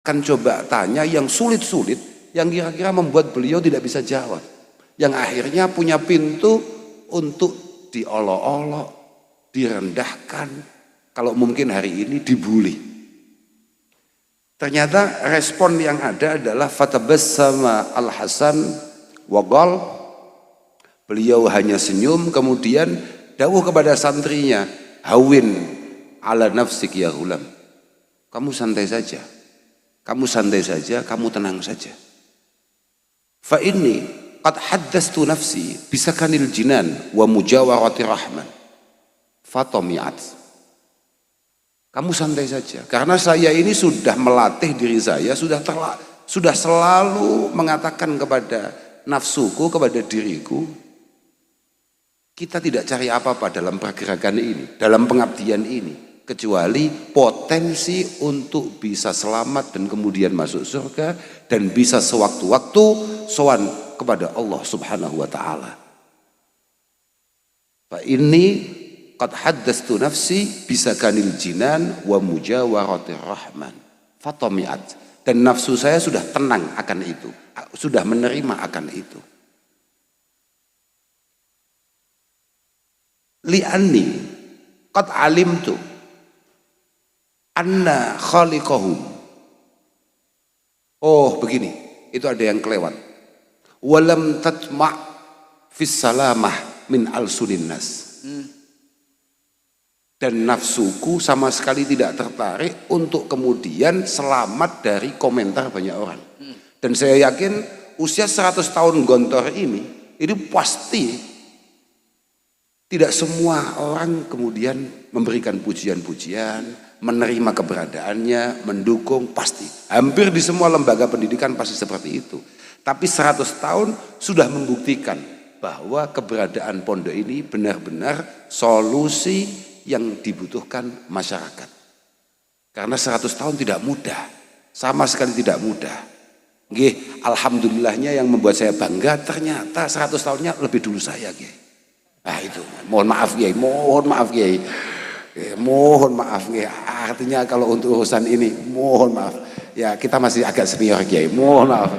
akan coba tanya yang sulit-sulit, yang kira-kira membuat beliau tidak bisa jawab, yang akhirnya punya pintu untuk diolok-olok, direndahkan, kalau mungkin hari ini dibully. Ternyata respon yang ada adalah fatabassama Al-Hasan wa qala, beliau hanya senyum, kemudian dawuh kepada santrinya, hawin ala nafsik ya ghulam, kamu santai saja, kamu santai saja, kamu tenang saja. Fa inni qad haddastu nafsi bisakanil jinan wa mujawarati rahman fatamiat. Kamu santai saja, karena saya ini sudah melatih diri saya, sudah selalu mengatakan kepada nafsuku, kepada diriku, kita tidak cari apa-apa dalam pergerakan ini, dalam pengabdian ini, kecuali potensi untuk bisa selamat dan kemudian masuk surga, dan bisa sewaktu-waktu sowan kepada Allah Subhanahu wa ta'ala. Fa ini qad haddastu nafsi bisakanil jinan wa mujawarati rahman fatamiat, dan nafsu saya sudah tenang akan itu, sudah menerima akan itu. Li'anni qad alimtu anna khaliqahum. Oh begini, itu ada yang kelewat. Walam tatma' fis salamah min al-sunin nas. Dan nafsuku sama sekali tidak tertarik untuk kemudian selamat dari komentar banyak orang. Dan saya yakin usia 100 tahun Gontor ini pasti tidak semua orang kemudian memberikan pujian-pujian, menerima keberadaannya, mendukung, pasti. Hampir di semua lembaga pendidikan pasti seperti itu. Tapi 100 tahun sudah membuktikan bahwa keberadaan pondok ini benar-benar solusi yang dibutuhkan masyarakat. Karena 100 tahun tidak mudah, sama sekali tidak mudah. Nggih, alhamdulillahnya yang membuat saya bangga, ternyata 100 tahunnya lebih dulu saya, nggih. Nah itu, mohon maaf Kiai, mohon maaf Kiai. Mohon maaf Kiai. Artinya kalau untuk urusan ini, mohon maaf. Ya, kita masih agak senior Kiai, mohon maaf.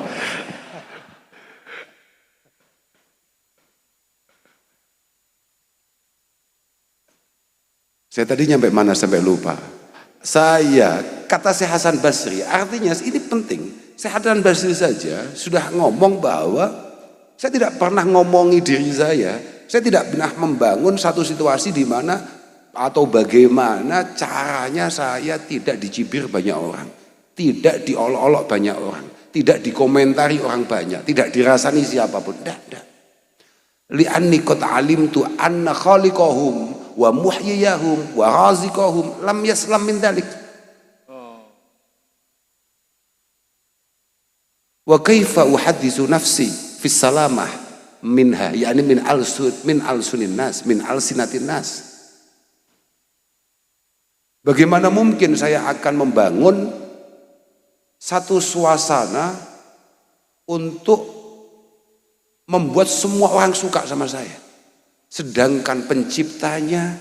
Saya tadi nyampe mana sampai lupa. Kata Syekh Hasan Basri, artinya ini penting. Syekh Hasan Basri saja sudah ngomong bahwa saya tidak pernah ngomongi diri saya tidak pernah membangun satu situasi di mana atau bagaimana caranya saya tidak dicibir banyak orang, tidak diolok-olok banyak orang, tidak dikomentari orang banyak, tidak dirasani siapapun. Tidak. Li'anni qad alimtu anna khaliqahum wa muhyiyahum wa raziqahum lam yaslam min dzalik. Wa kaifa uhadditsu nafsi fis salamah minha, yakni min al-sunin nas, min al-sinatin nas. Bagaimana mungkin saya akan membangun satu suasana untuk membuat semua orang suka sama saya, sedangkan penciptanya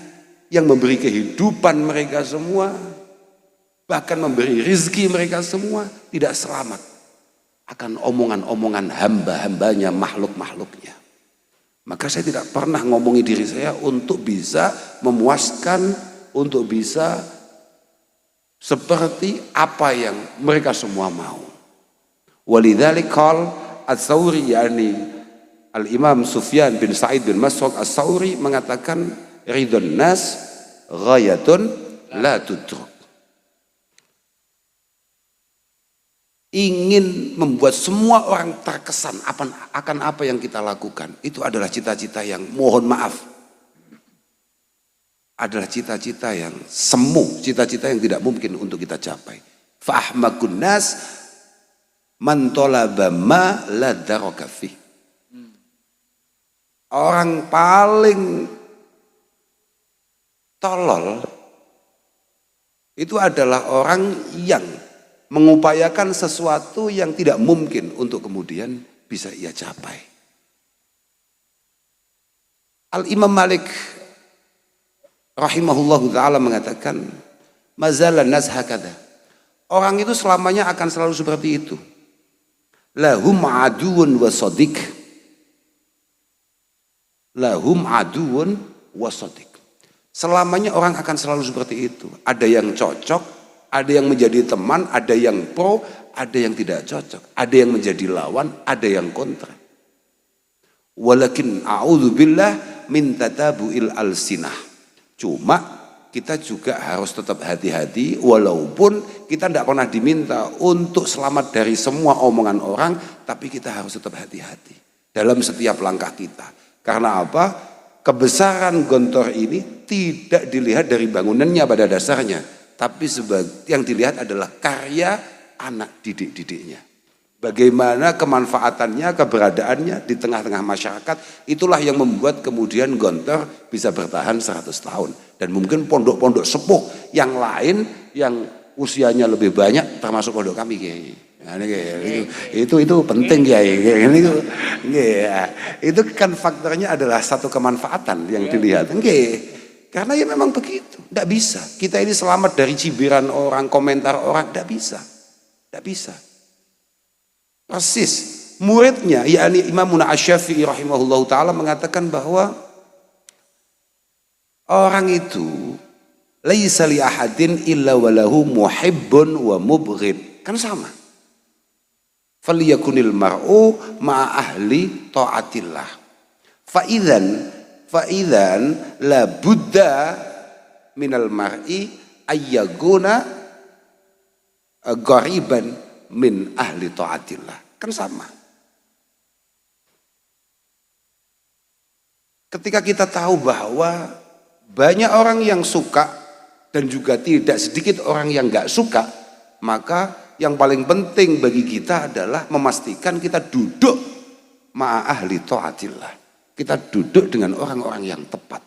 yang memberi kehidupan mereka semua, bahkan memberi rizki mereka semua, tidak selamat akan omongan-omongan hamba-hambanya, makhluk-makhluknya. Maka saya tidak pernah ngomongi diri saya untuk bisa memuaskan, untuk bisa seperti apa yang mereka semua mau. Walidzalik qala Ats-Tsauri, yakni Al-Imam Sufyan bin Sa'id bin Mas'ud Ats-Tsauri mengatakan, ridhon nas ghayatun la tudruk. Ingin membuat semua orang terkesan akan apa yang kita lakukan, itu adalah cita-cita yang, mohon maaf, adalah cita-cita yang semu, cita-cita yang tidak mungkin untuk kita capai. Fa ahmakun nas man talaba ma la daraka fi. Orang paling tolol itu adalah orang yang mengupayakan sesuatu yang tidak mungkin untuk kemudian bisa ia capai. Al-Imam Malik rahimahullahu ta'ala mengatakan, mazalan nas hakada. Orang itu selamanya akan selalu seperti itu. Lahum aduun wa sadiq. Lahum aduun wa sadiq. Selamanya orang akan selalu seperti itu. Ada yang cocok, ada yang menjadi teman, ada yang pro, ada yang tidak cocok. Ada yang menjadi lawan, ada yang kontra. Walakin a'udzubillah min tatabu'il alsinah. Cuma kita juga harus tetap hati-hati, walaupun kita tidak pernah diminta untuk selamat dari semua omongan orang, tapi kita harus tetap hati-hati dalam setiap langkah kita. Karena apa? Kebesaran Gontor ini tidak dilihat dari bangunannya pada dasarnya, tapi yang dilihat adalah karya anak didik-didiknya. Bagaimana kemanfaatannya, keberadaannya di tengah-tengah masyarakat, itulah yang membuat kemudian Gontor bisa bertahan 100 tahun. Dan mungkin pondok-pondok sepuh yang lain yang usianya lebih banyak, termasuk pondok kami Kiai. Nah, itu penting Kiai. Itu kan faktornya adalah satu kemanfaatan yang dilihat. Karena ya memang begitu, tidak bisa. Kita ini selamat dari cibiran orang, komentar orang, tidak bisa. Tidak bisa. Persis muridnya yakni Imam Asy-Syafi'i rahimahullahu taala mengatakan bahwa orang itu laisa li ahadin illa walahu muhibbun wa mubghid, kan sama. Falyakunil mar'u ma'a ahli taatillah. Fa idzan la budda minal mar'i ayyaguna ghariban min ahli taatillah. Kan sama. Ketika kita tahu bahwa banyak orang yang suka dan juga tidak sedikit orang yang gak suka, maka yang paling penting bagi kita adalah memastikan kita duduk ma'a ahli taatillah. Kita duduk dengan orang-orang yang tepat.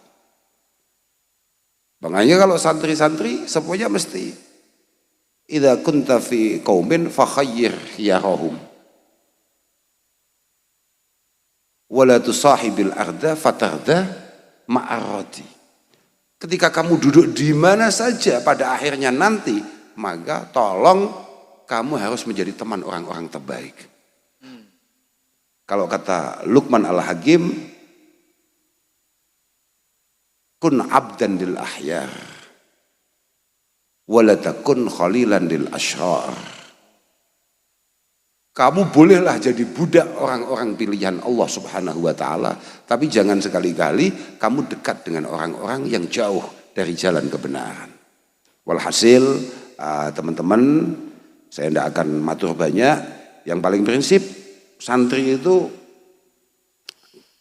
Makanya kalau santri-santri semuanya mesti idza kunta fi qaumin fa khayyir khiyarahum wala tusahibil arda fatarda ma'arradi. Ketika kamu duduk di mana saja pada akhirnya nanti, maka tolong kamu harus menjadi teman orang-orang terbaik. Kalau kata Luqman Al-Hakim, kun abdan lil ahyar wala takun khalilan lil asyrar. Kamu bolehlah jadi budak orang-orang pilihan Allah Subhanahu wa taala, tapi jangan sekali-kali kamu dekat dengan orang-orang yang jauh dari jalan kebenaran. Walhasil teman-teman, saya tidak akan matur banyak. Yang paling prinsip santri itu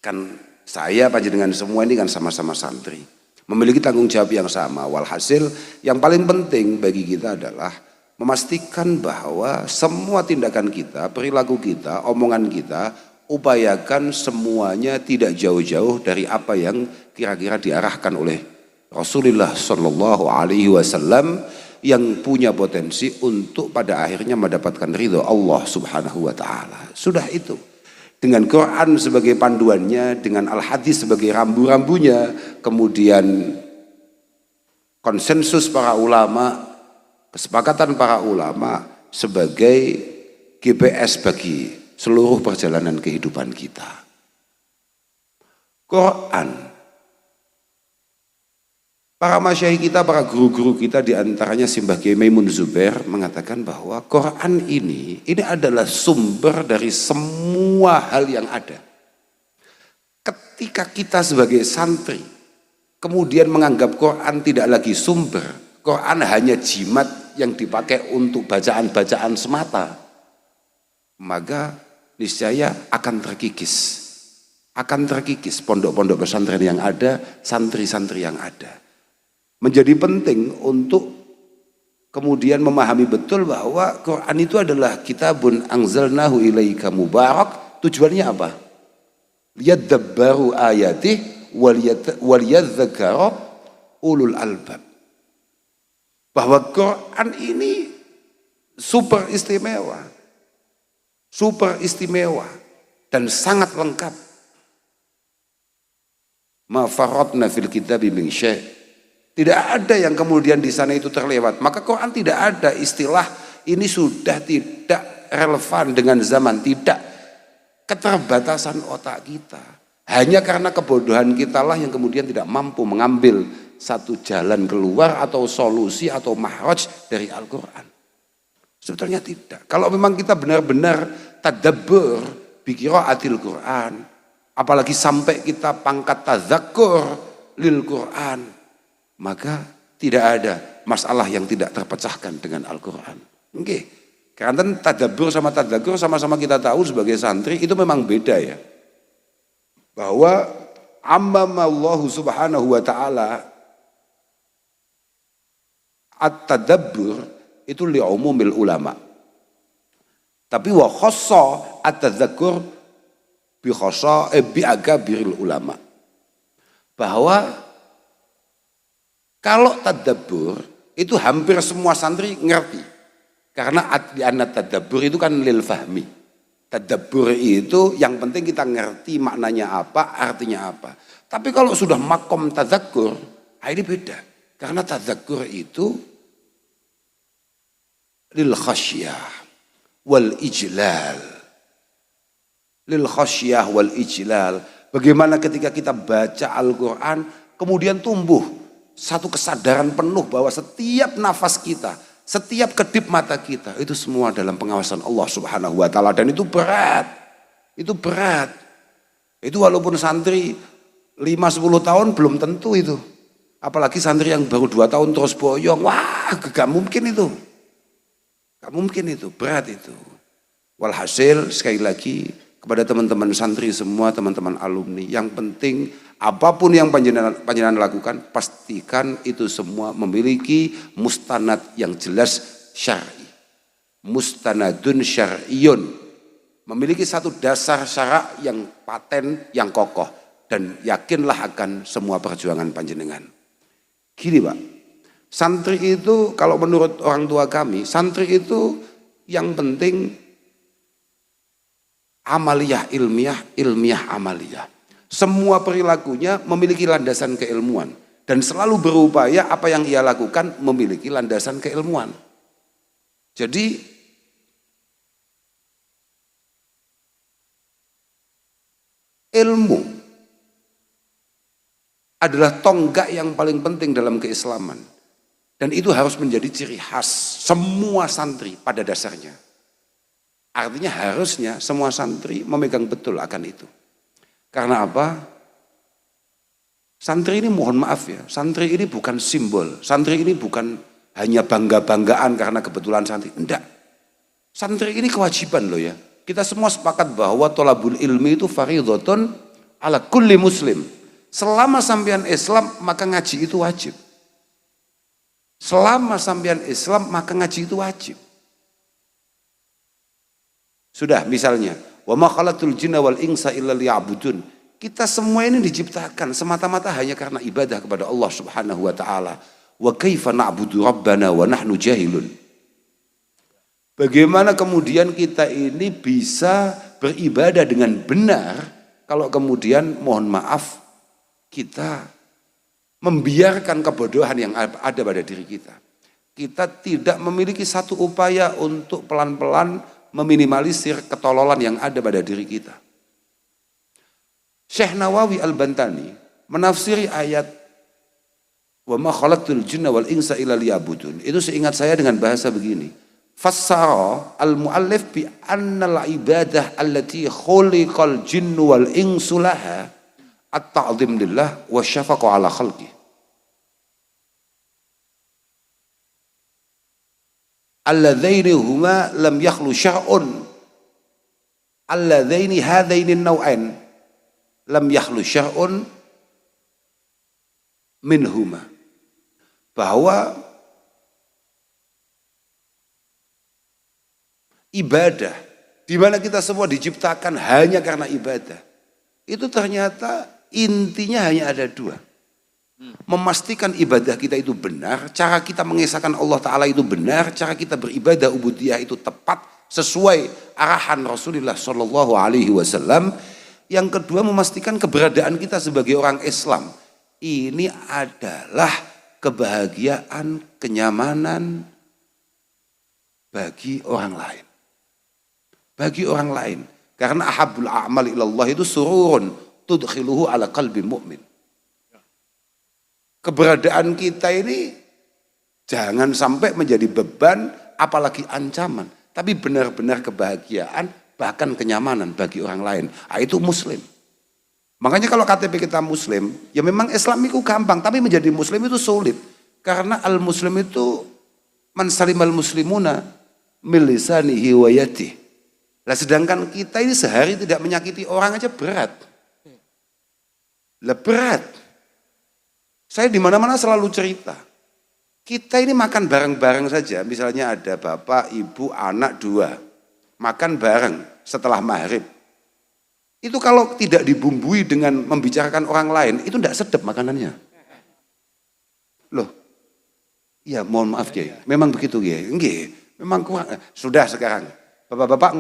kan saya panjenengan semua ini kan sama-sama santri, memiliki tanggung jawab yang sama. Walhasil yang paling penting bagi kita adalah memastikan bahwa semua tindakan kita, perilaku kita, omongan kita, upayakan semuanya tidak jauh-jauh dari apa yang kira-kira diarahkan oleh Rasulullah Shallallahu Alaihi Wasallam yang punya potensi untuk pada akhirnya mendapatkan ridho Allah Subhanahu Wa Taala. Sudah itu. Dengan Quran sebagai panduannya, dengan Al-Hadis sebagai rambu-rambunya, kemudian konsensus para ulama, kesepakatan para ulama sebagai GPS bagi seluruh perjalanan kehidupan kita. Quran, para masyayikh kita, para guru-guru kita, diantaranya Simbah Kiai Maimun Zubair mengatakan bahwa Quran ini adalah sumber dari semua hal yang ada. Ketika kita sebagai santri kemudian menganggap Quran tidak lagi sumber, Quran hanya jimat yang dipakai untuk bacaan-bacaan semata, maka niscaya akan terkikis pondok-pondok pesantren yang ada, santri-santri yang ada. Menjadi penting untuk kemudian memahami betul bahwa Quran itu adalah kitabun anzalnahu ilaika mubarak. Tujuannya apa? Liyadabbaru ayatih waliyadzakara ulul albab. Bahwa Quran ini super istimewa dan sangat lengkap. Ma faradna fil kitabi min syai'. Tidak ada yang kemudian di sana itu terlewat. Maka Quran tidak ada istilah ini sudah tidak relevan dengan zaman, tidak. Keterbatasan otak kita. Hanya karena kebodohan kita lah yang kemudian tidak mampu mengambil satu jalan keluar atau solusi atau mahraj dari Al-Quran. Sebetulnya tidak. Kalau memang kita benar-benar tadabbur bi qiraatil Quran, apalagi sampai kita pangkat tadzakkur lil Quran, maka tidak ada masalah yang tidak terpecahkan dengan Al-Quran. Oke. Karena tadabbur sama tadzakkur sama-sama kita tahu sebagai santri itu memang beda ya. Bahwa ammamallahu subhanahu wa ta'ala at-tadabbur itu li'umumil ulama. Tapi wa khassa at-tadzakkur bi akabiril ulama. Bahwa kalau tadabbur itu hampir semua santri ngerti. Karena anat tadabbur itu kan lil fahmi. Tadabbur itu yang penting kita ngerti maknanya apa, artinya apa. Tapi kalau sudah makom tadzakkur, ini beda. Karena tadzakkur itu lil khasyah wal ijlal. Lil khasyah wal ijlal. Bagaimana ketika kita baca Al-Quran, kemudian tumbuh satu kesadaran penuh bahwa setiap nafas kita, setiap kedip mata kita itu semua dalam pengawasan Allah Subhanahu wa ta'ala, dan itu berat. Itu berat. Itu walaupun santri 5-10 tahun belum tentu itu. Apalagi santri yang baru 2 tahun terus boyong. Wah, gak mungkin itu. Gak mungkin itu, berat itu. Walhasil sekali lagi kepada teman-teman santri semua, teman-teman alumni, yang penting apapun yang panjenengan lakukan, pastikan itu semua memiliki mustanad yang jelas syar'i. Mustanadun syar'iyun. Memiliki satu dasar syarak yang paten, yang kokoh. Dan yakinlah akan semua perjuangan panjenengan. Gini Pak, santri itu kalau menurut orang tua kami, santri itu yang penting amaliyah ilmiah, ilmiah amaliyah. Semua perilakunya memiliki landasan keilmuan. Dan selalu berupaya apa yang ia lakukan memiliki landasan keilmuan. Jadi ilmu adalah tonggak yang paling penting dalam keislaman. Dan itu harus menjadi ciri khas semua santri pada dasarnya. Artinya harusnya semua santri memegang betul akan itu. Karena apa? Santri ini mohon maaf ya, santri ini bukan simbol, santri ini bukan hanya bangga-banggaan karena kebetulan santri. Enggak. Santri ini kewajiban loh ya. Kita semua sepakat bahwa thalabul ilmi itu fardhatun ala kulli muslim. Selama sampean Islam maka ngaji itu wajib. Selama sampean Islam maka ngaji itu wajib. Sudah misalnya, wa ma khalaqtul jinna wal insa illa liya'budun. Kita semua ini diciptakan semata-mata hanya karena ibadah kepada Allah Subhanahu wa taala. Wa kaifa na'budu rabbana wa nahnu jahilun. Bagaimana kemudian kita ini bisa beribadah dengan benar kalau kemudian mohon maaf kita membiarkan kebodohan yang ada pada diri kita. Kita tidak memiliki satu upaya untuk pelan-pelan meminimalisir ketololan yang ada pada diri kita. Syekh Nawawi Al-Bantani menafsiri ayat wa ma khalaqtul jinna wal insa illa liya'budun. Itu seingat saya dengan bahasa begini. Fassara al-muallif bi annal ibadah allati khuliqal jinnu wal insu laha at-ta'zim lillah wa syafaqah ala khalqih. Alladzaini huma lam yakhlu syar'un. Alladzaini hadaini an-naw'ain lam yakhlu syar'un minhuma. Bahwa ibadah di mana kita semua diciptakan hanya karena ibadah, itu ternyata intinya hanya ada dua. Memastikan ibadah kita itu benar, cara kita mengesahkan Allah Ta'ala itu benar, cara kita beribadah ubudiyah itu tepat sesuai arahan Rasulullah Sallallahu Alaihi Wasallam. Yang kedua, memastikan keberadaan kita sebagai orang Islam ini adalah kebahagiaan, kenyamanan, bagi orang lain. Bagi orang lain. Karena ahabbul a'mal ilallah itu sururun tudkhiluhu ala qalbi mu'min. Keberadaan kita ini jangan sampai menjadi beban, apalagi ancaman. Tapi benar-benar kebahagiaan, bahkan kenyamanan bagi orang lain. Itu muslim. Makanya kalau KTP kita muslim, ya memang Islam itu gampang. Tapi menjadi muslim itu sulit. Karena al-muslim itu man salimal muslimuna min lisanihi wa yadihi. Nah, sedangkan kita ini sehari tidak menyakiti orang aja berat. Lah berat. Saya di mana-mana selalu cerita. Kita ini makan bareng-bareng saja. Misalnya ada bapak, ibu, anak 2. Makan bareng setelah maghrib. Itu kalau tidak dibumbui dengan membicarakan orang lain, itu tidak sedap makanannya. Loh, ya mohon maaf ya, memang begitu ya. Enggak, memang kurang. Sudah sekarang. Bapak-bapak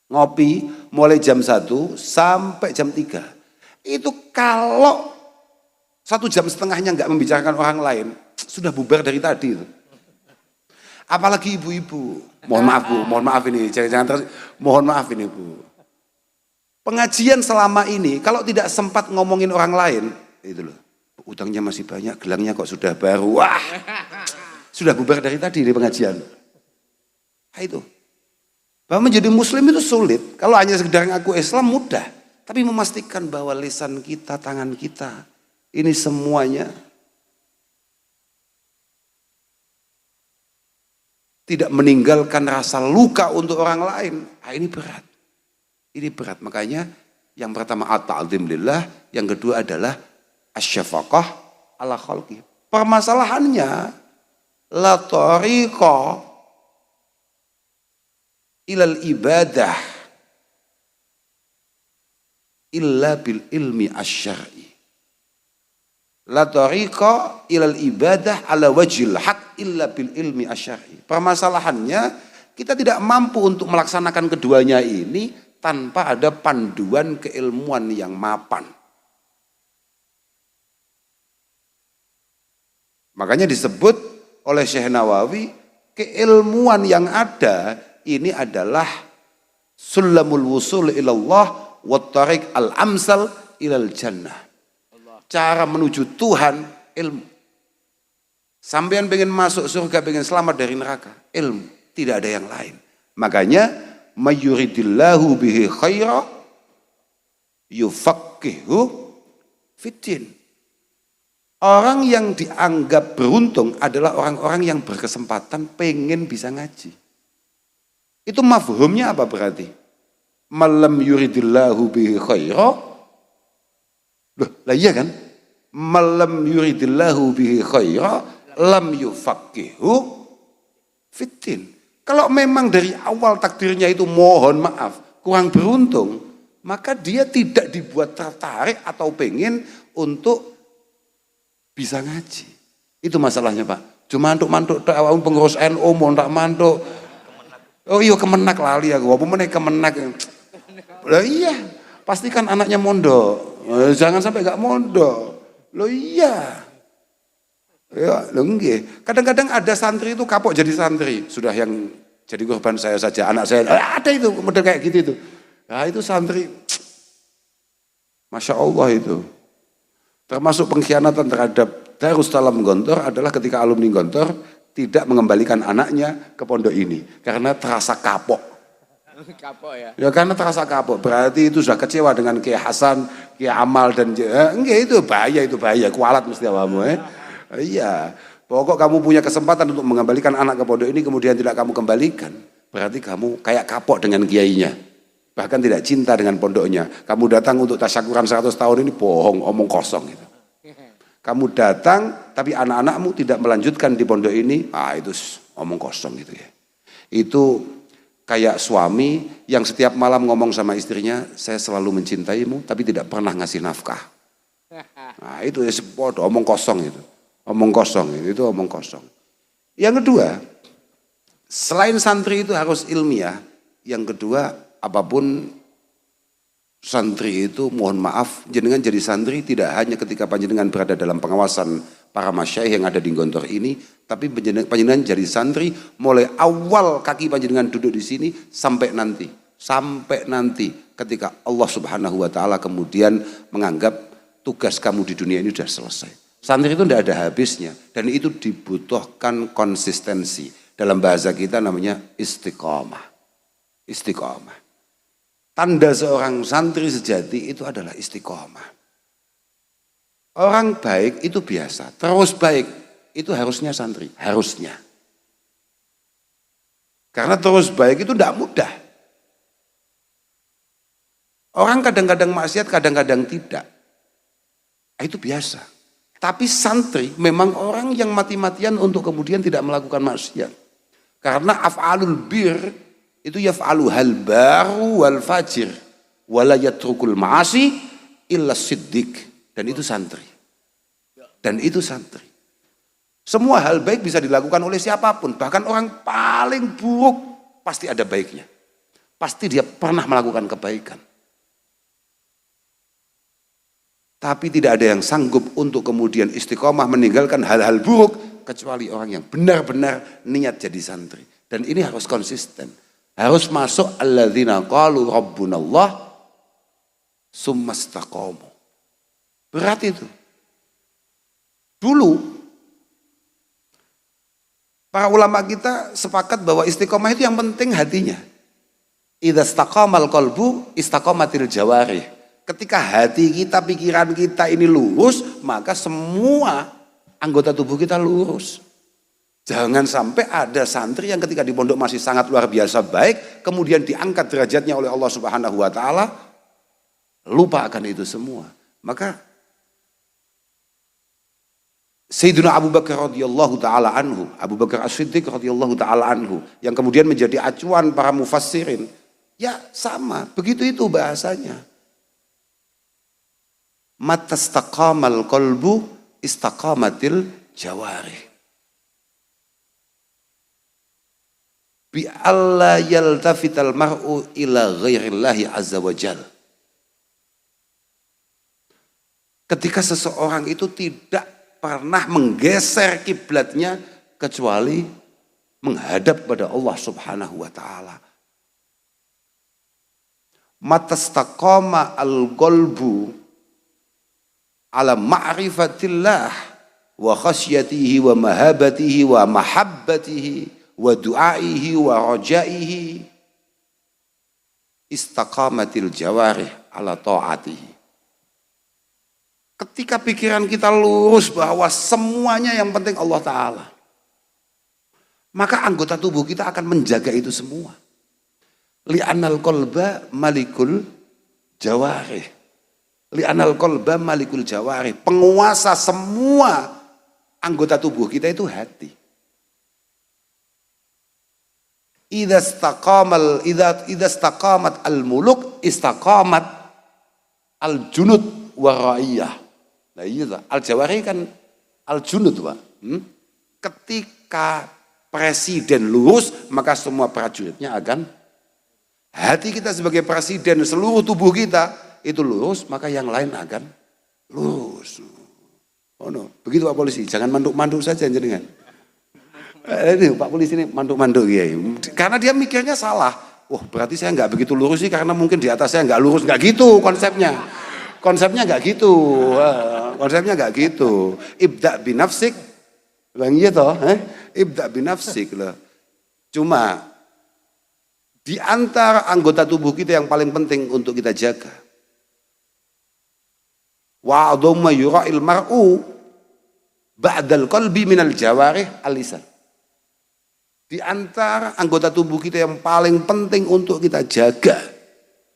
ngopi mulai jam 1 sampai jam 3. Itu kalau 1,5 jam nggak membicarakan orang lain, sudah bubar dari tadi itu. Apalagi ibu-ibu. Mohon maaf ini, jangan terus. Mohon maaf ini Bu. Pengajian selama ini kalau tidak sempat ngomongin orang lain, itu loh. Utangnya masih banyak, gelangnya kok sudah baru. Wah. Sudah bubar dari tadi di pengajian. Nah, itu. Bahwa menjadi muslim itu sulit. Kalau hanya sekedar ngaku Islam mudah. Tapi memastikan bahwa lisan kita, tangan kita, ini semuanya tidak meninggalkan rasa luka untuk orang lain. Nah, ini berat. Ini berat. Makanya yang pertama at-ta'zim lillah, yang kedua adalah asyafaqah ala khalqi. Permasalahannya la tariqa ilal ibadah illa bil ilmi asyari. La tariqa ilal ibadah ala wajhil haq illa bil ilmi asyari. Permasalahannya kita tidak mampu untuk melaksanakan keduanya ini tanpa ada panduan keilmuan yang mapan. Makanya disebut oleh Syekh Nawawi, keilmuan yang ada ini adalah sulamul wusul ilallah wa tariq al-amsal ilal jannah. Cara menuju Tuhan, ilmu. Sampean pengen masuk surga, pengen selamat dari neraka, ilmu. Tidak ada yang lain. Makanya mayuridillahu bihi khaira yufaqihu fiddin. Orang yang dianggap beruntung adalah orang-orang yang berkesempatan pengen bisa ngaji. Itu mafhumnya apa berarti? Malam yuridillahu bihi khaira. Loh, lah iya kan? Malam yuridillahu bihi khaira lam yufaqihu fiddin. Kalau memang dari awal takdirnya itu mohon maaf, kurang beruntung, maka dia tidak dibuat tertarik atau pengen untuk bisa ngaji. Itu masalahnya Pak. Cuma mantuk-mantuk pengurus NU mau tak mantuk. Oh iya kemenak lali aku, apa meneh kemenak. Lah iya, pastikan anaknya mondok. Jangan sampai gak mondok. Loh iya. Ya, loh nggih. Kadang-kadang ada santri itu kapok jadi santri. Sudah yang jadi korban saya saja, anak saya. Ada itu model kayak gitu itu. Nah, itu santri. Masya Allah itu. Termasuk pengkhianatan terhadap Darussalam Gontor adalah ketika alumni Gontor tidak mengembalikan anaknya ke pondok ini karena terasa kapok. Kapok ya? Ya karena terasa kapok. Berarti itu sudah kecewa dengan Kiai Hasan, Kiai Amal dan enggak, itu bahaya, kualat mesti awamu Iya. Pokok kamu punya kesempatan untuk mengembalikan anak ke pondok ini kemudian tidak kamu kembalikan, berarti kamu kayak kapok dengan kiainya. Bahkan tidak cinta dengan pondoknya. Kamu datang untuk tasyakuran 100 tahun ini bohong, omong kosong gitu. Kamu datang tapi anak-anakmu tidak melanjutkan di pondok ini, itu omong kosong gitu ya. Itu kayak suami yang setiap malam ngomong sama istrinya, saya selalu mencintaimu tapi tidak pernah ngasih nafkah. Nah itu ya sepodo, omong kosong itu. Omong kosong itu omong kosong. Yang kedua, selain santri itu harus ilmiah. Yang kedua, apapun santri itu mohon maaf, jenengan jadi santri tidak hanya ketika panjenengan berada dalam pengawasan para masyaikh yang ada di Gontor ini, tapi panjenengan jadi santri mulai awal kaki panjenengan duduk di sini sampai nanti ketika Allah Subhanahu wa taala kemudian menganggap tugas kamu di dunia ini sudah selesai. Santri itu tidak ada habisnya dan itu dibutuhkan konsistensi. Dalam bahasa kita namanya istiqomah. Istiqomah. Tanda seorang santri sejati itu adalah istiqomah. Orang baik itu biasa, terus baik itu harusnya santri, harusnya. Karena terus baik itu tidak mudah. Orang kadang-kadang maksiat, kadang-kadang tidak. Itu biasa. Tapi santri memang orang yang mati-matian untuk kemudian tidak melakukan maksiat. Karena af'alul bir itu yaf'alu hal baru wal fajir wala yatrukul ma'asi illa siddiq. Dan itu santri. Dan itu santri. Semua hal baik bisa dilakukan oleh siapapun. Bahkan orang paling buruk pasti ada baiknya. Pasti dia pernah melakukan kebaikan. Tapi tidak ada yang sanggup untuk kemudian istiqomah meninggalkan hal-hal buruk. Kecuali orang yang benar-benar niat jadi santri. Dan ini harus konsisten. Harus masuk alladzina qalu rabbunallah summastaqamu. Berat itu. Dulu para ulama kita sepakat bahwa istiqomah itu yang penting hatinya. Idza istaqamal qalbu istaqamatil jawarih. Ketika hati kita, pikiran kita ini lurus, maka semua anggota tubuh kita lurus. Jangan sampai ada santri yang ketika di pondok masih sangat luar biasa baik, kemudian diangkat derajatnya oleh Allah Subhanahu wa taala, lupa akan itu semua. Maka Sayyidina Abu Bakar radhiyallahu taala anhu, Abu Bakar As-Siddiq radhiyallahu taala anhu, yang kemudian menjadi acuan para mufassirin, ya sama, begitu itu bahasanya. Matastaqamal qalbu istaqamatil jawarih. Bi alla yaltafital mar'u ila ghairillahi azza wajal. Ketika seseorang itu tidak pernah menggeser kiblatnya kecuali menghadap pada Allah Subhanahu wa taala. Matastaqama al-qalbu ala ma'rifatillah wa khasyatihi wa mahabatihi wa mahabbatihi wa du'aihi wa rajaihi istaqamatil jawarih ala ta'atihi. Ketika pikiran kita lurus bahwa semuanya yang penting Allah Ta'ala, maka anggota tubuh kita akan menjaga itu semua. Li'anal qalba malikul jawarih. Li'anal qalba malikul jawarih. Penguasa semua anggota tubuh kita itu hati. Idza istaqamat al-muluk istaqamat al-junud wa ra'iyah. Nah iya, al-jawarih kan al-junud, Pak. Ketika presiden lurus, maka semua prajuritnya akan, hati kita sebagai presiden, seluruh tubuh kita itu lurus, maka yang lain akan lurus. Oh no, begitu Pak Polisi, jangan manduk-manduk saja jenengan. Ini Pak Polisi ini manduk-manduk ya. Karena dia mikirnya salah. Wah, berarti saya nggak begitu lurus sih karena mungkin di atas saya nggak lurus, nggak gitu konsepnya. Konsepnya nggak gitu. Konsepnya nggak gitu. Ibda binafsik, bang iya toh, ibda binafsik loh. Cuma di antara anggota tubuh kita yang paling penting untuk kita jaga. Wa adhamma yura'il mar'u ba'dal qalbi minal jawarih al-lisan. Di antara anggota tubuh kita yang paling penting untuk kita jaga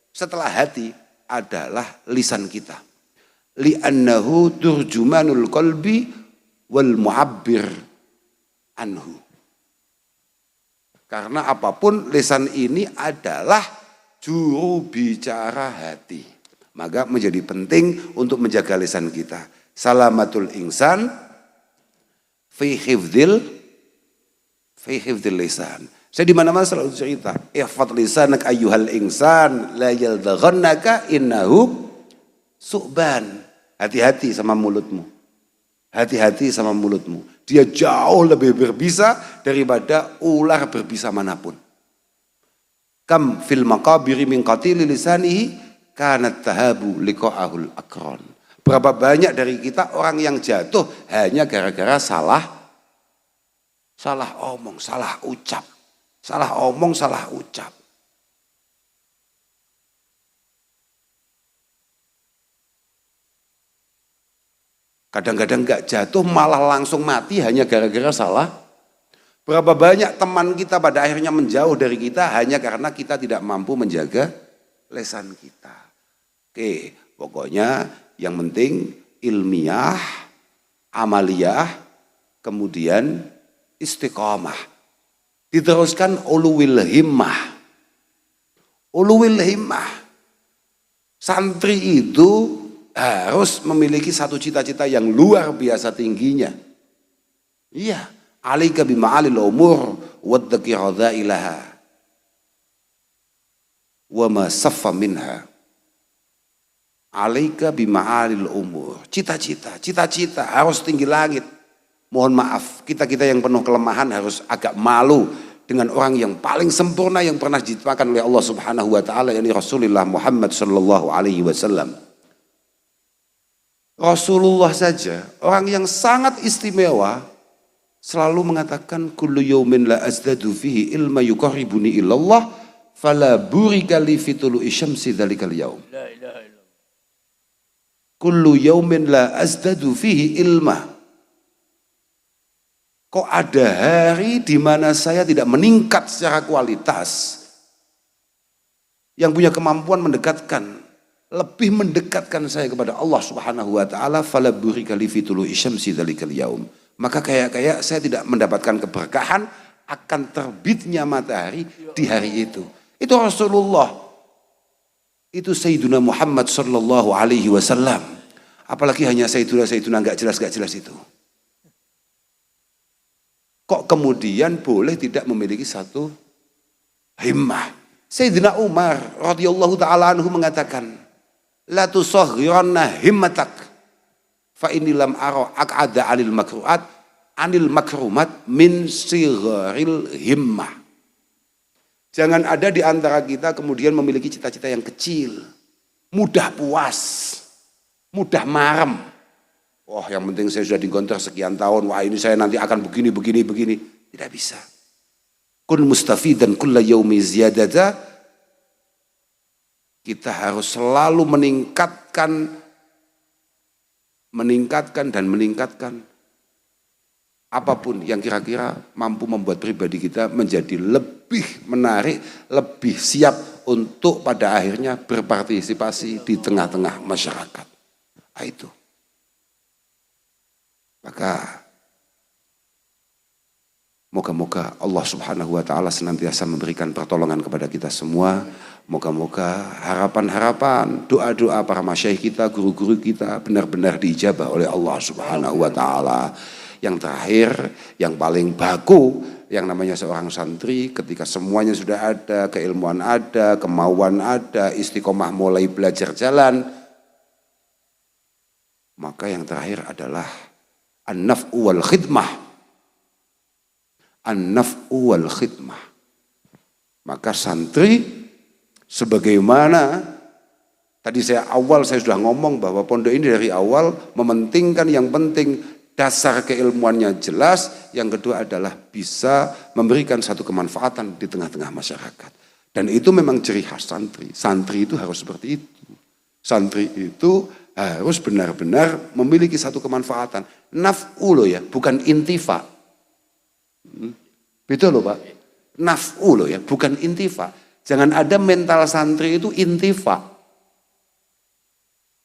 setelah hati adalah lisan kita. Li'annahu turjumanul qalbi wal mu'abbir anhu. Karena apapun lisan ini adalah juru bicara hati. Maka menjadi penting untuk menjaga lisan kita. Salamatul insan fi hifdzil lisan. Saya di mana-mana selalu cerita, ihfadz lisanak ayyuhal insan la yaldaghannaka innahu su'ban. Hati-hati sama mulutmu. Hati-hati sama mulutmu. Dia jauh lebih berbisa daripada ular berbisa manapun. Kam fil maqabiri min qatili lisanihi kanat tahabu liqa'ahul akron. Berapa banyak dari kita orang yang jatuh hanya gara-gara salah omong, salah ucap. Salah omong, salah ucap. Kadang-kadang gak jatuh malah langsung mati hanya gara-gara salah. Berapa banyak teman kita pada akhirnya menjauh dari kita hanya karena kita tidak mampu menjaga lisan kita. Oke, pokoknya yang penting ilmiah, amaliyah, kemudian istiqomah. Diteruskan uluwil himmah. Uluwil himmah. Santri itu harus memiliki satu cita-cita yang luar biasa tingginya. Iya, alaika bima'alil umur waddaki radha'ilaha wa ma saffa minha. Alaika bima'alil umur. Cita-cita harus tinggi langit. Mohon maaf, kita-kita yang penuh kelemahan harus agak malu dengan orang yang paling sempurna yang pernah diciptakan oleh Allah Subhanahu wa taala, yakni Rasulullah Muhammad sallallahu alaihi wasallam. Rasulullah saja, orang yang sangat istimewa, selalu mengatakan kullu yaumin la azdadu fihi ilma yuqarribuni ilallah fala burika li fitulu'i syamsi dzalikal yaum. La ilaha illallah. Kullu yaumin la azdadu fihi ilma. Kok ada hari di mana saya tidak meningkat secara kualitas, yang punya kemampuan lebih mendekatkan saya kepada Allah Subhanahu wa taala, fala burika li fitulu'i syamsi dzalikal yaum. Maka kayak saya tidak mendapatkan keberkahan akan terbitnya matahari di hari itu. Itu Rasulullah. Itu Sayyiduna Muhammad sallallahu alaihi wasallam. Apalagi hanya Sayyiduna enggak jelas itu. Kok kemudian boleh tidak memiliki satu himmah? Sayyidina Umar radhiyallahu taala anhu mengatakan, la tusaghiranna himmatak fa inni lam ara aq'ada 'anil makrumat min sigharil himmah. Jangan ada di antara kita kemudian memiliki cita-cita yang kecil, mudah puas, mudah marem. Oh, yang penting saya sudah digontor sekian tahun, wah ini saya nanti akan begini. Tidak bisa. Kun mustafidan kulla yaumi ziyadata. Kita harus selalu meningkatkan apapun yang kira-kira mampu membuat pribadi kita menjadi lebih menarik, lebih siap untuk pada akhirnya berpartisipasi di tengah-tengah masyarakat. Itu. Maka moga-moga Allah Subhanahu wa taala senantiasa memberikan pertolongan kepada kita semua. Moga-moga harapan-harapan, doa-doa para masyayikh kita, guru-guru kita benar-benar diijabah oleh Allah Subhanahu wa taala. Yang terakhir, yang paling baku, yang namanya seorang santri ketika semuanya sudah ada, keilmuan ada, kemauan ada, istiqomah mulai belajar jalan, maka yang terakhir adalah an-naf'u wal khidmah. An-naf'u wal khidmah. Maka santri sebagaimana tadi saya sudah ngomong bahwa pondok ini dari awal mementingkan yang penting dasar keilmuannya jelas, yang kedua adalah bisa memberikan satu kemanfaatan di tengah-tengah masyarakat. Dan itu memang ciri khas santri. Santri itu harus seperti itu. Santri itu harus benar-benar memiliki satu kemanfaatan. Naf'u loh ya, bukan intifa. Betul loh Pak. Naf'u loh ya, bukan intifa. Jangan ada mental santri itu intifa.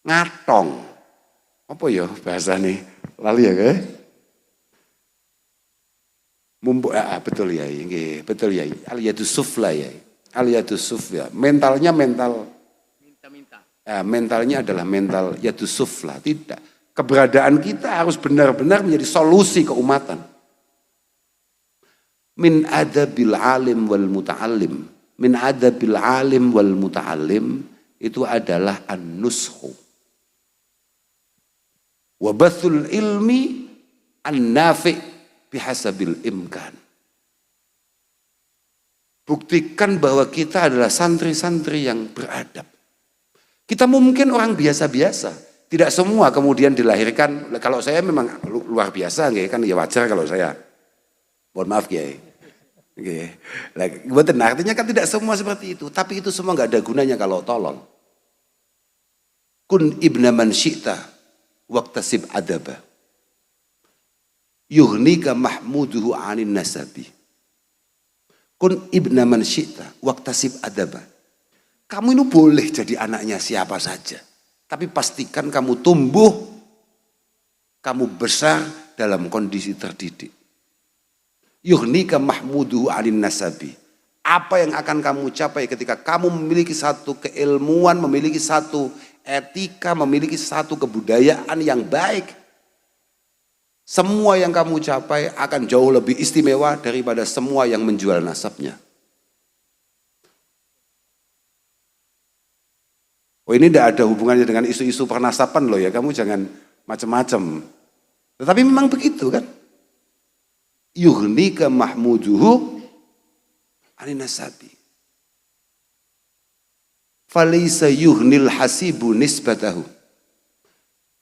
Ngatong. Apa ya bahasa nih? Lali ya ke? Betul ya, betul ya. Aliyadus sufla ya. Aliyadus sufla. Mentalnya mental. Mentalnya adalah mental yadus sufla. Tidak. Keberadaan kita harus benar-benar menjadi solusi keumatan. Min adabil alim wal muta'allim. Min adabil alim wal muta'allim itu adalah an-nushu Wa bathul ilmi an-nafi' bihasabil imkan. Buktikan bahwa kita adalah santri-santri yang beradab. Kita mungkin orang biasa-biasa, tidak semua kemudian dilahirkan. Kalau saya memang luar biasa, kan ya wajar kalau saya. Mohon maaf Kiai. Artinya kan tidak semua seperti itu, tapi itu semua nggak ada gunanya kalau tolong. Kun ibna man syi'ta waqtasib adaba. Yuhnika mahmuduhu anin nasabi. Kun ibna man syi'ta waqtasib adaba. Kamu ini boleh jadi anaknya siapa saja, tapi pastikan kamu tumbuh, kamu besar dalam kondisi terdidik. Yuhnika mahmuduhu anin nasabi. Apa yang akan kamu capai ketika kamu memiliki satu keilmuan, memiliki satu etika, memiliki satu kebudayaan yang baik. Semua yang kamu capai akan jauh lebih istimewa daripada semua yang menjual nasabnya. Oh, ini tidak ada hubungannya dengan isu-isu pernasaban loh ya, kamu jangan macam-macam. Tetapi memang begitu kan. Yuhnika mahmuduhu anin nasabi. Falaysa yuhnil hasibu nisbatahu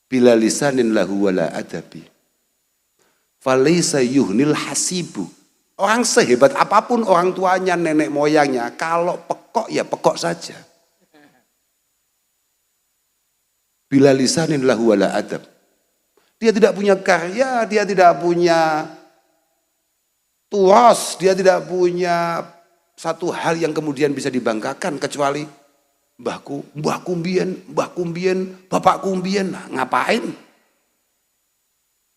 bila lisanin lahu wala adabi. Falaysa yuhnil hasibu. Orang sehebat apapun orang tuanya, nenek moyangnya, kalau pekok ya pekok saja. Bila lisanin lahu wala adab. Dia tidak punya karya, dia tidak punya tuas, dia tidak punya satu hal yang kemudian bisa dibanggakan kecuali mbah kumbien, bapak kumbien. Nah, ngapain?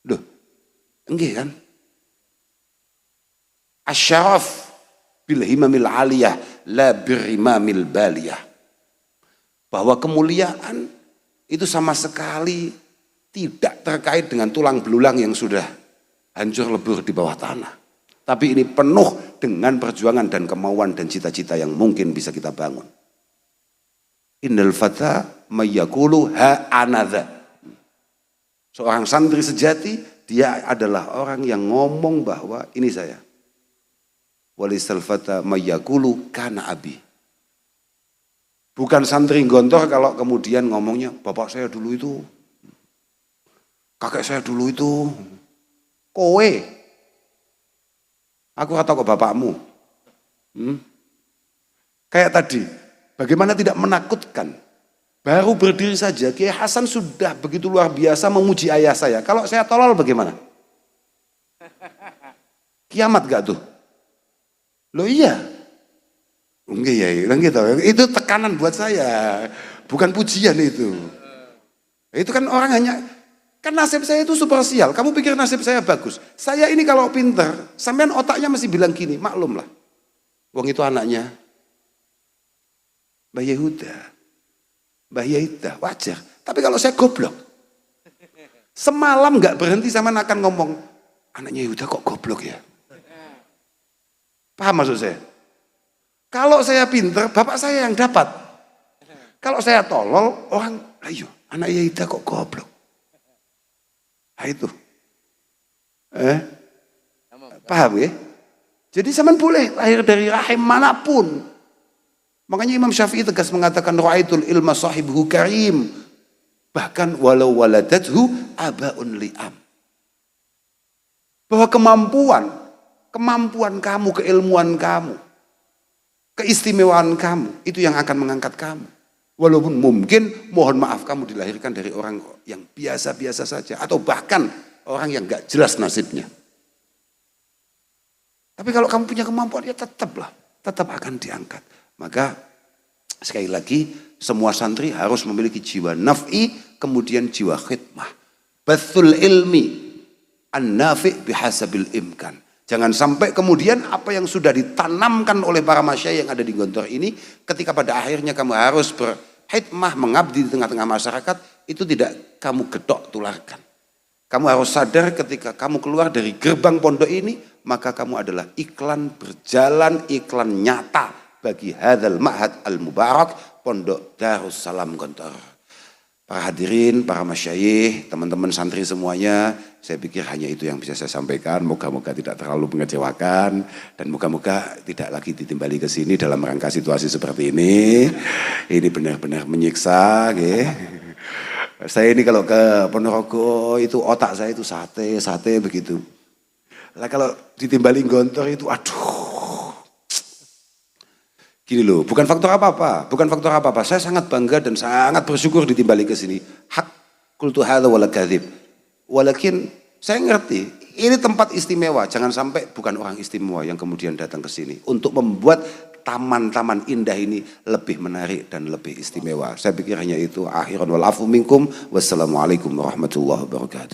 Loh, enggak kan? Asyaraf bil himamil aliyah la birimamil baliyah. Bahwa kemuliaan itu sama sekali tidak terkait dengan tulang belulang yang sudah hancur lebur di bawah tanah. Tapi ini penuh dengan perjuangan dan kemauan dan cita-cita yang mungkin bisa kita bangun. Innal fata mayyakulu ha anadha. Seorang santri sejati, dia adalah orang yang ngomong bahwa ini saya. Walisal fata mayyakulu kana abi. Bukan santri gontor kalau kemudian ngomongnya, bapak saya dulu itu, kakek saya dulu itu, kowe. Aku kata ke bapakmu. Kayak tadi, bagaimana tidak menakutkan. Baru berdiri saja, Kiai Hasan sudah begitu luar biasa memuji ayah saya. Kalau saya tolol bagaimana? Kiamat gak tuh? Loh iya. Enggak ya, gitu. Itu tekanan buat saya, bukan pujian itu. Itu kan orang hanya, kan nasib saya itu supersial. Kamu pikir nasib saya bagus? Saya ini kalau pinter, sampean otaknya masih bilang gini, maklum lah. Wong itu anaknya Mbah Yehuda, Mbah Yehuda, wajar. Tapi kalau saya goblok, semalam nggak berhenti sama akan ngomong, anaknya Yehuda kok goblok ya? Paham maksud saya? Kalau saya pinter, bapak saya yang dapat. Kalau saya tolol, orang, ayo, anak Yehuda kok goblok. Nah itu. Paham ya? Jadi zaman boleh lahir dari rahim manapun. Makanya Imam Syafi'i tegas mengatakan, ra'aitul ilma sahibuhu karim. Bahkan walau waladathu abaun li'am. Bahwa kemampuan kamu, keilmuan kamu, keistimewaan kamu, itu yang akan mengangkat kamu. Walaupun mungkin, mohon maaf, kamu dilahirkan dari orang yang biasa-biasa saja. Atau bahkan orang yang gak jelas nasibnya. Tapi kalau kamu punya kemampuan, ya tetap akan diangkat. Maka sekali lagi, semua santri harus memiliki jiwa naf'i, kemudian jiwa khidmah. Bathul ilmi, an-nafi' bihasabil imkan. Jangan sampai kemudian apa yang sudah ditanamkan oleh para masyayikh yang ada di Gontor ini, ketika pada akhirnya kamu harus berkhidmah, mengabdi di tengah-tengah masyarakat, itu tidak kamu gedok tularkan. Kamu harus sadar ketika kamu keluar dari gerbang pondok ini, maka kamu adalah iklan berjalan, iklan nyata bagi hadzal ma'had al-mubarak, Pondok Darussalam Gontor. para hadirin, para masyayikh, teman-teman santri semuanya, saya pikir hanya itu yang bisa saya sampaikan. Moga-moga tidak terlalu mengecewakan dan moga-moga tidak lagi ditimbali ke sini dalam rangka situasi seperti ini. Ini benar-benar menyiksa, okay. Saya ini kalau ke Ponorogo itu otak saya itu sate begitu. Lah kalau ditimbali Gontor itu aduh. Gini loh, bukan faktor apa-apa. Saya sangat bangga dan sangat bersyukur ditimbali ke sini. Hak qultu hadza wala kadzib. Walakin saya ngerti, ini tempat istimewa. Jangan sampai bukan orang istimewa yang kemudian datang ke sini untuk membuat taman-taman indah ini lebih menarik dan lebih istimewa. Saya pikir hanya itu. Akhiran wal afu minkum. Wassalamualaikum warahmatullahi wabarakatuh.